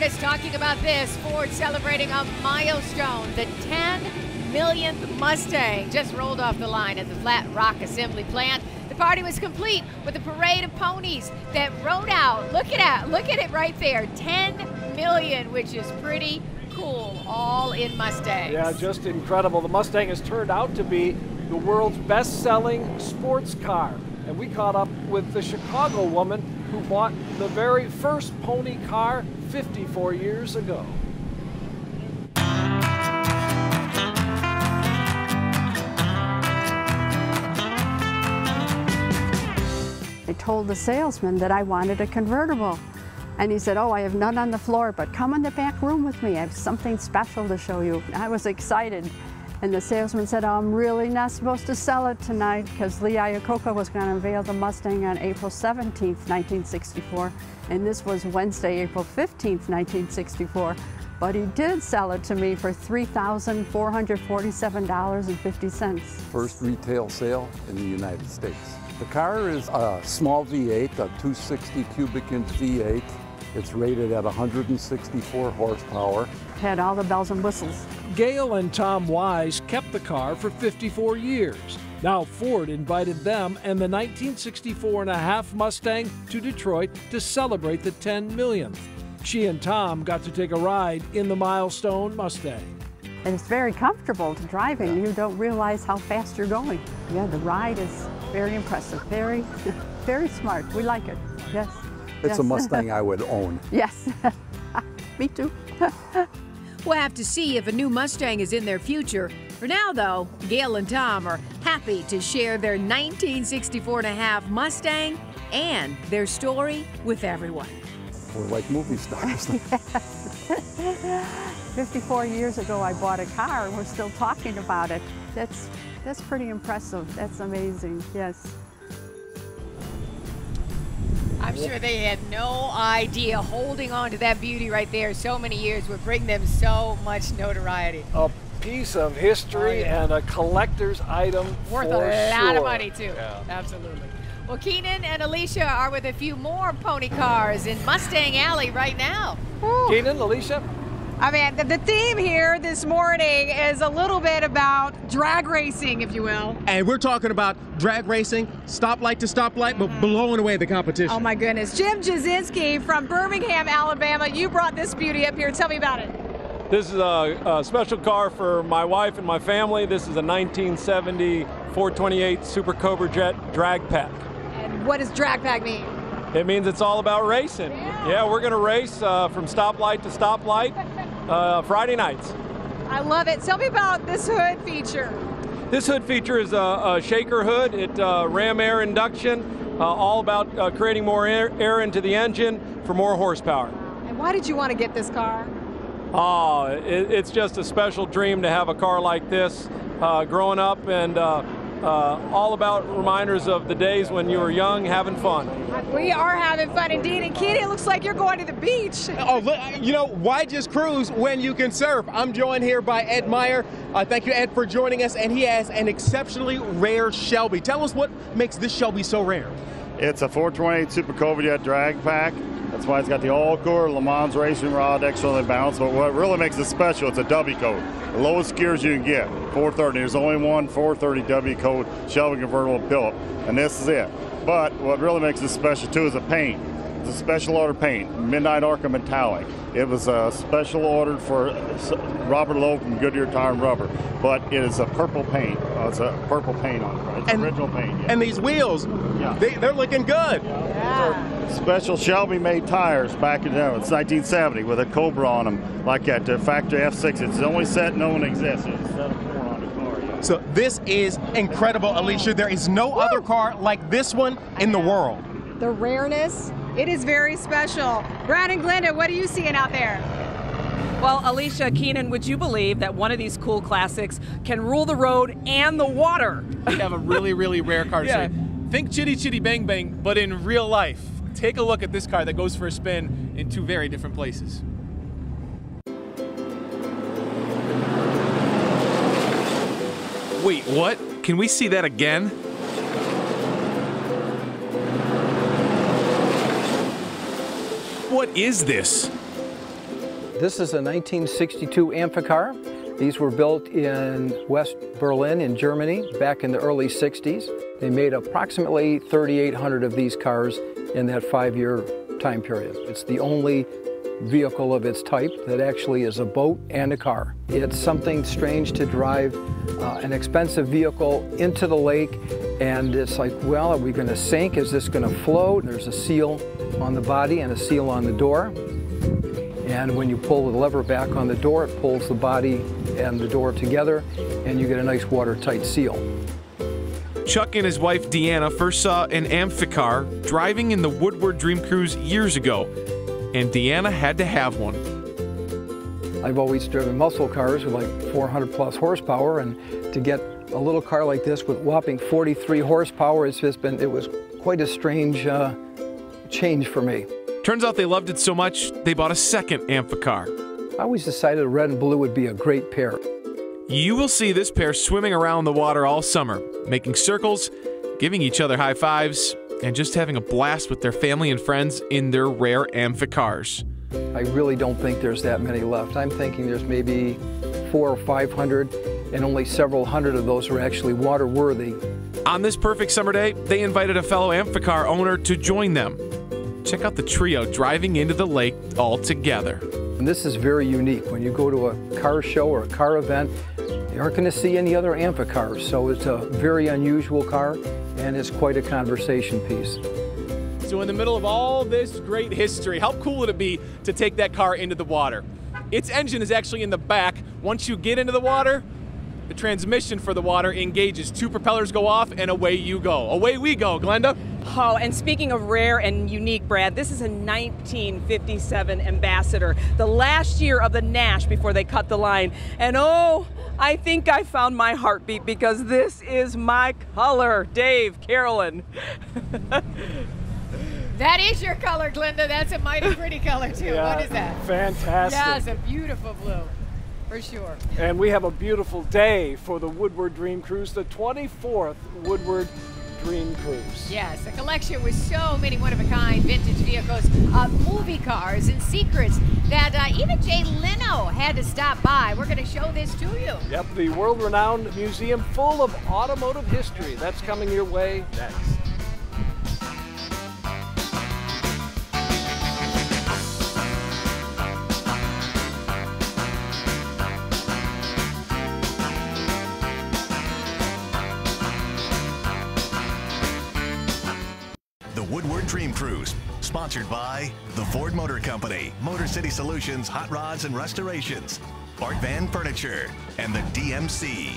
us talking about this. Ford celebrating a milestone. The 10 millionth Mustang just rolled off the line at the Flat Rock Assembly Plant. The party was complete with a parade of ponies that rode out. Look at it right there. 10 million, which is pretty cool, all in Mustangs. Yeah, just incredible. The Mustang has turned out to be the world's best-selling sports car. And we caught up with the Chicago woman who bought the very first pony car 54 years ago. I told the salesman that I wanted a convertible. And he said, oh, I have none on the floor, but come in the back room with me. I have something special to show you. I was excited. And the salesman said, oh, I'm really not supposed to sell it tonight because Lee Iacocca was going to unveil the Mustang on April 17th, 1964. And this was Wednesday, April 15th, 1964. But he did sell it to me for $3,447.50. First retail sale in the United States. The car is a small V8, a 260 cubic inch V8. It's rated at 164 horsepower. Had all the bells and whistles. Gail and Tom Wise kept the car for 54 years. Now Ford invited them and the 1964.5 Mustang to Detroit to celebrate the 10 millionth. She and Tom got to take a ride in the milestone Mustang. And it's very comfortable to driving. You don't realize how fast you're going. Yeah, the ride is very impressive. Very, very smart. We like it. Yes. It's a Mustang I would own. Yes. Me too. We'll have to see if a new Mustang is in their future. For now, though, Gail and Tom are happy to share their 1964.5 Mustang and their story with everyone. We're like movie stars. 54 years ago, I bought a car, and we're still talking about it. That's pretty impressive. That's amazing, yes. I'm sure they had no idea holding on to that beauty right there so many years would bring them so much notoriety. A piece of history and a collector's item worth a lot of money too. Yeah. Absolutely. Well, Keenan and Alicia are with a few more pony cars in Mustang Alley right now. Keenan, Alicia? I mean, the theme here this morning is a little bit about drag racing, if you will. And we're talking about drag racing, stoplight to stoplight, but blowing away the competition. Oh my goodness. Jim Jasinski from Birmingham, Alabama, you brought this beauty up here. Tell me about it. This is a special car for my wife and my family. This is a 1970 428 Super Cobra Jet drag pack. And what does drag pack mean? It means it's all about racing. Yeah, we're going to race from stoplight to stoplight Friday nights. I love it. Tell me about this hood feature. This hood feature is a shaker hood. It ram air induction, all about creating more air into the engine for more horsepower. And why did you want to get this car? Oh, it's just a special dream to have a car like this. Growing up and all about reminders of the days when you were young, having fun. We are having fun indeed. And Kitty, it looks like you're going to the beach. Oh, you know, why just cruise when you can surf? I'm joined here by Ed Meyer. Thank you, Ed, for joining us. And he has an exceptionally rare Shelby. Tell us what makes this Shelby so rare. It's a 428 Super Cobra Jet drag pack. That's why it's got the all-core Le Mans racing rod, externally balanced. But what really makes it special, it's a W code. The lowest gears you can get, 430. There's only one 430 W code Shelby convertible built, and this is it. But what really makes it special, too, is the paint. It's a special order paint, Midnight Arca Metallic. It was a special ordered for Robert Lowe from Goodyear Tire and Rubber, but it is a purple paint. It's a purple paint on it. It's original paint. Yeah. And these wheels, they're looking good. Yeah. Special Shelby-made tires back in there. It's 1970 with a Cobra on them, like that factory F6. It's the only set known exists. It's set of 4 on the car. Yeah. So this is incredible, Alicia. There is no other car like this one in the world. The rareness, it is very special. Brad and Glenda, what are you seeing out there? Well, Alicia, Keenan, would you believe that one of these cool classics can rule the road and the water? We have a really, really rare car. Yeah. So think Chitty Chitty Bang Bang, but in real life. Take a look at this car that goes for a spin in 2 very different places. Wait, what? Can we see that again? What is this? This is a 1962 Amphicar. These were built in West Berlin in Germany back in the early 60s. They made approximately 3,800 of these cars in that 5-year time period. It's the only vehicle of its type that actually is a boat and a car. It's something strange to drive an expensive vehicle into the lake, and it's like, well, are we going to sink? Is this going to float? There's a seal on the body and a seal on the door. And when you pull the lever back on the door, it pulls the body and the door together, and you get a nice watertight seal. Chuck and his wife Deanna first saw an Amphicar driving in the Woodward Dream Cruise years ago, and Deanna had to have one. I've always driven muscle cars with like 400 plus horsepower, and to get a little car like this with whopping 43 horsepower, it was quite a strange change for me. Turns out they loved it so much, they bought a second Amphicar. I always decided red and blue would be a great pair. You will see this pair swimming around the water all summer, making circles, giving each other high fives, and just having a blast with their family and friends in their rare Amphicars. I really don't think there's that many left. I'm thinking there's maybe 400 or 500, and only several hundred of those are actually water worthy. On this perfect summer day, they invited a fellow Amphicar owner to join them. Check out the trio driving into the lake all together. And this is very unique. When you go to a car show or a car event, you aren't going to see any other Amphicars, so it's a very unusual car, and it's quite a conversation piece. So in the middle of all this great history, how cool would it be to take that car into the water? Its engine is actually in the back. Once you get into the water, the transmission for the water engages. 2 propellers go off, and away you go. Away we go, Glenda. Oh, and speaking of rare and unique, Brad, this is a 1957 Ambassador, the last year of the Nash before they cut the line. And oh, I think I found my heartbeat, because this is my color. Dave, Carolyn. That is your color, Glenda. That's a mighty pretty color, too. Yeah, what is that? Fantastic. Yeah, it's a beautiful blue, for sure. And we have a beautiful day for the Woodward Dream Cruise, the 24th Woodward Dream Cruise. Yes, a collection with so many one-of-a-kind vintage vehicles, movie cars, and secrets that even Jay Leno had to stop by. We're going to show this to you. Yep, the world-renowned museum full of automotive history. That's coming your way next. Woodward Dream Cruise, sponsored by the Ford Motor Company, Motor City Solutions, Hot Rods and Restorations, Art Van Furniture, and the DMC.